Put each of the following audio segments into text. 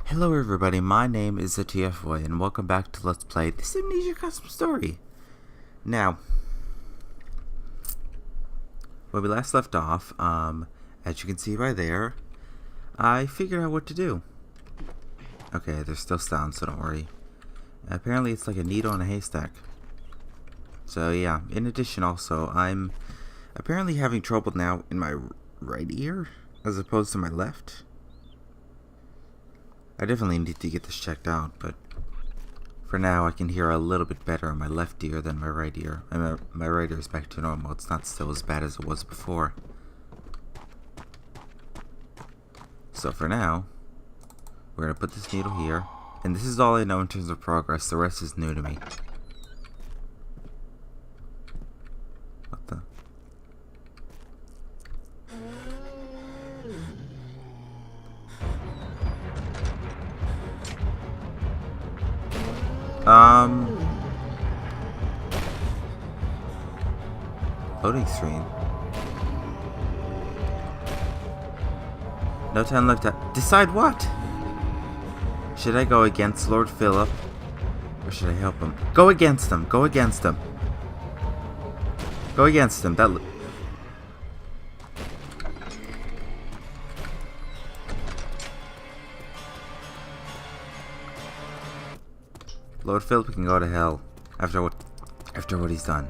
Hello everybody, my name is TheTfboy and welcome back to Let's Play this Amnesia custom story. Now, when we last left off, as you can see right there, I figured out what to do. Okay, there's still sound, so don't worry. Apparently it's like a needle in a haystack. So yeah, in addition also, I'm apparently having trouble now in my right ear as opposed to my left. I definitely need to get this checked out, but for now I can hear a little bit better in my left ear than my right ear. And my right ear is back to normal. It's not still as bad as it was before. So for now, we're going to put this needle here. And this is all I know in terms of progress. The rest is new to me. What the? Loading screen. No time left to decide what? Should I go against Lord Philip? Or should I help him? Go against him! Go against him! Go against him! That... Lord Philip can go to hell after what he's done.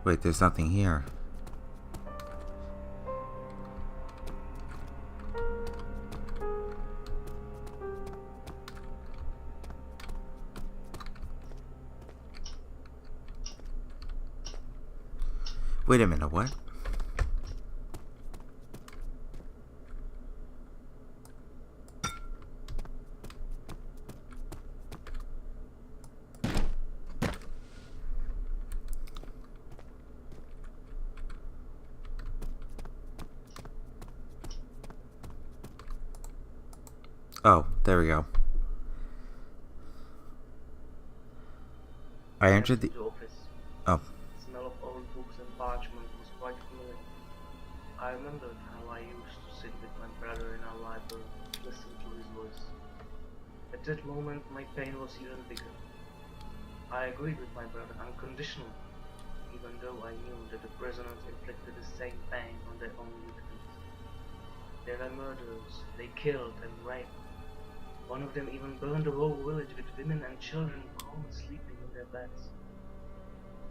Wait, there's nothing here. Wait a minute, what? Oh, there we go. I entered the office. Oh. The smell of old books and parchment was quite familiar. I remembered how I used to sit with my brother in our library, listen to his voice. At that moment, my pain was even bigger. I agreed with my brother unconditionally, even though I knew that the prisoners inflicted the same pain on their own victims. They were murderers. They killed and raped. One of them even burned the whole village with women and children calmly sleeping in their beds.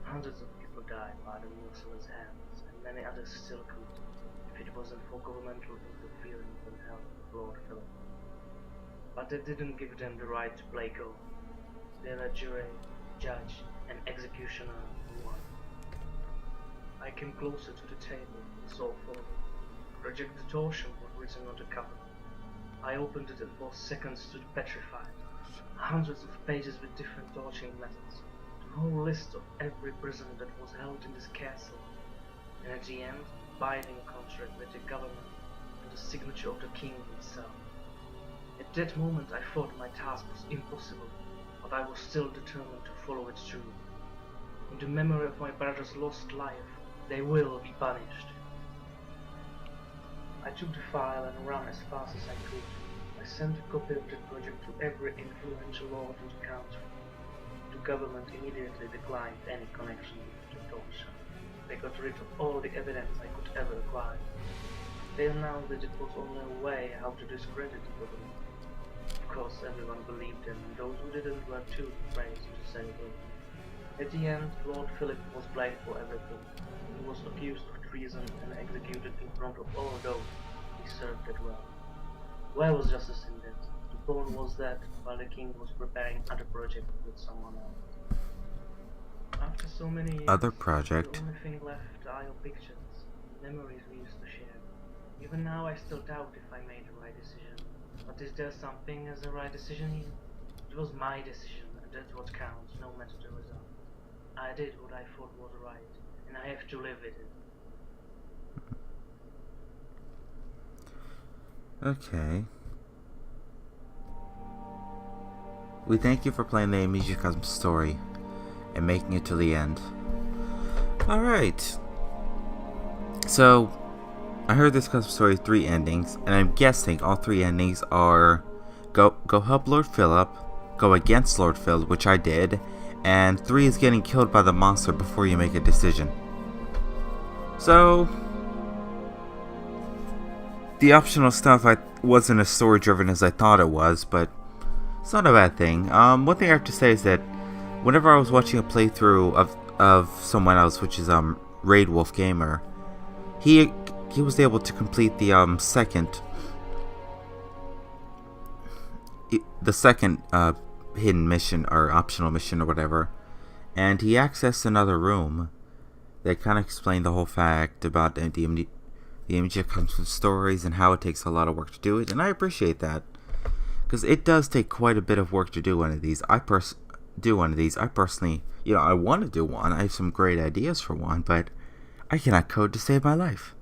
Hundreds of people died by the merciless hands, and many others still could, if it wasn't for governmental interference and help of Lord Philip. But that didn't give them the right to play God. They were jury, judge, and executioner in one. I came closer to the table and saw forward. Project Detorcium was written on the cover. I opened it and for seconds stood petrified. Hundreds of pages with different torturing methods. The whole list of every prisoner that was held in this castle. And at the end, binding contract with the government and the signature of the king himself. At that moment I thought my task was impossible, but I was still determined to follow it through. In the memory of my brother's lost life, they will be punished. I took the file and ran as fast as I could. I sent a copy of the project to every influential lord in the country. The government immediately declined any connection with the Detorcium. They got rid of all the evidence I could ever acquire. They announced that it was only a way how to discredit the government. Of course, everyone believed them, and those who didn't were too afraid to say a word. At the end, Lord Philip was blamed for everything. He was accused of treason and executed in front of all those he served that well. Where was justice in that? The point was that while the king was preparing other project with someone else. After so many years, Other project. the only thing left are your pictures, memories we used to share. Even now I still doubt if I made the right decision. But is there something as the right decision here? It was my decision, and that's what counts, no matter the result. I did what I thought was right, and I have to live with it. Okay. We thank you for playing the Amnesia custom story and making it to the end. Alright. So, I heard this custom story 3 endings, and I'm guessing all 3 endings are go help Lord Philip, go against Lord Philip, which I did, and 3 is getting killed by the monster before you make a decision. So the optional stuff wasn't as story driven as I thought it was, but it's not a bad thing. One thing I have to say is that whenever I was watching a playthrough of someone else, which is Raid Wolf Gamer, he was able to complete the second hidden mission or optional mission or whatever, and he accessed another room that kind of explained the whole fact about the Amnesia comes from stories and how it takes a lot of work to do it, and I appreciate that, because it does take quite a bit of work to do one of these. I personally, I want to do one. I have some great ideas for one, but I cannot code to save my life.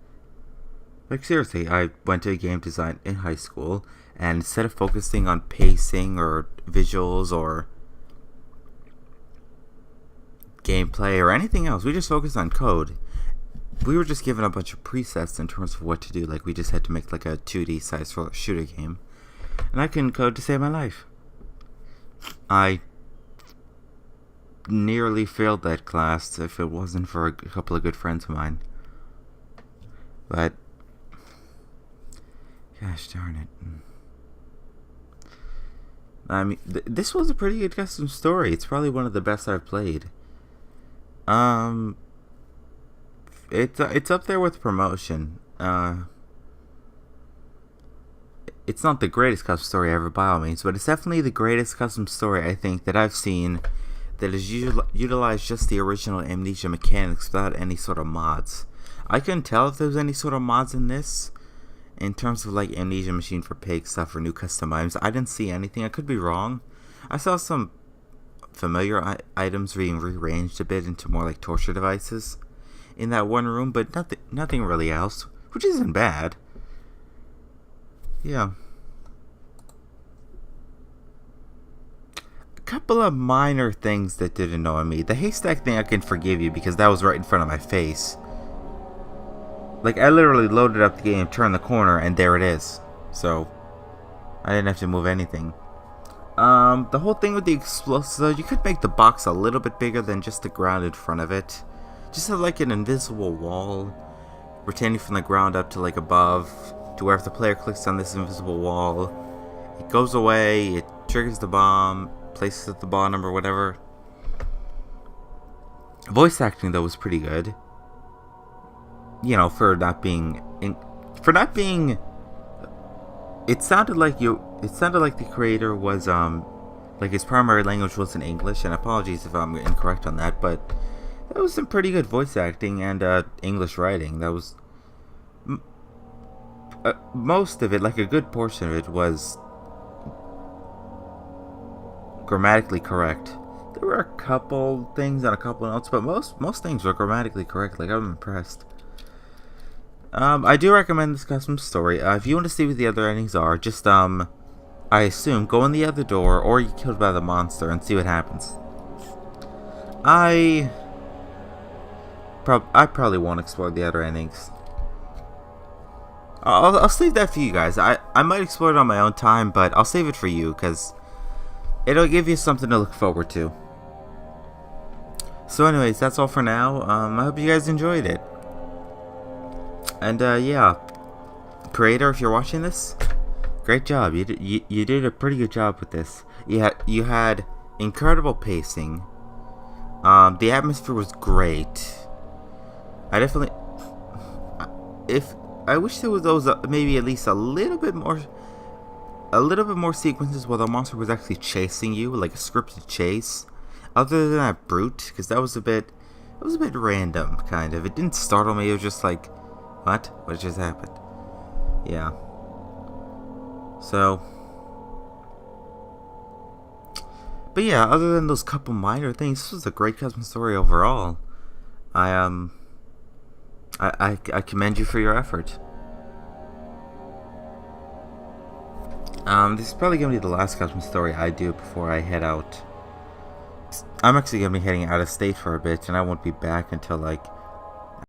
Like, seriously, I went to game design in high school, and instead of focusing on pacing or visuals or gameplay or anything else, we just focused on code. We were just given a bunch of presets in terms of what to do. Like, we just had to make like a 2D size shooter game, and I couldn't code to save my life. I nearly failed that class if it wasn't for a couple of good friends of mine. But gosh darn it. I mean, this was a pretty good custom story. It's probably one of the best I've played. It's up there with Promotion. It's not the greatest custom story ever by all means, but it's definitely the greatest custom story I think that I've seen that has utilized just the original Amnesia mechanics without any sort of mods. I couldn't tell if there was any sort of mods in this. In terms of like Amnesia Machine for Pig stuff or new custom items, I didn't see anything. I could be wrong. I saw some familiar items being rearranged a bit into more like torture devices in that one room, but nothing really else, which isn't bad. Yeah. A couple of minor things that did annoy me. The haystack thing I can forgive you because that was right in front of my face. Like, I literally loaded up the game, turned the corner, and there it is. So, I didn't have to move anything. The whole thing with the explosives, though, you could make the box a little bit bigger than just the ground in front of it. Just have, like, an invisible wall, retaining from the ground up to, like, above, to where if the player clicks on this invisible wall, it goes away, it triggers the bomb, places at the bottom or whatever. Voice acting, though, was pretty good. You know, for not being, it sounded like the creator was, like his primary language wasn't English, and apologies if I'm incorrect on that, but that was some pretty good voice acting and, English writing. That was, most of it, like a good portion of it, was grammatically correct. There were a couple things and a couple notes, but most things were grammatically correct. Like, I'm impressed. I do recommend this custom story. If you want to see what the other endings are, just, I assume, go in the other door, or get killed by the monster, and see what happens. I probably won't explore the other endings. I'll save that for you guys. I might explore it on my own time, but I'll save it for you, because it'll give you something to look forward to. So anyways, that's all for now. I hope you guys enjoyed it. And, yeah, creator, if you're watching this, great job. You did a pretty good job with this. You had incredible pacing. The atmosphere was great. I definitely, I wish there was maybe at least a little bit more sequences where the monster was actually chasing you, like a scripted chase. Other than that brute, because that was a bit random, kind of. It didn't startle me. It was just like, what just happened? Yeah. So, but yeah, other than those couple minor things, this was a great custom story overall. I commend you for your effort. This is probably gonna be the last custom story I do before I head out. I'm actually gonna be heading out of state for a bit, and I won't be back until like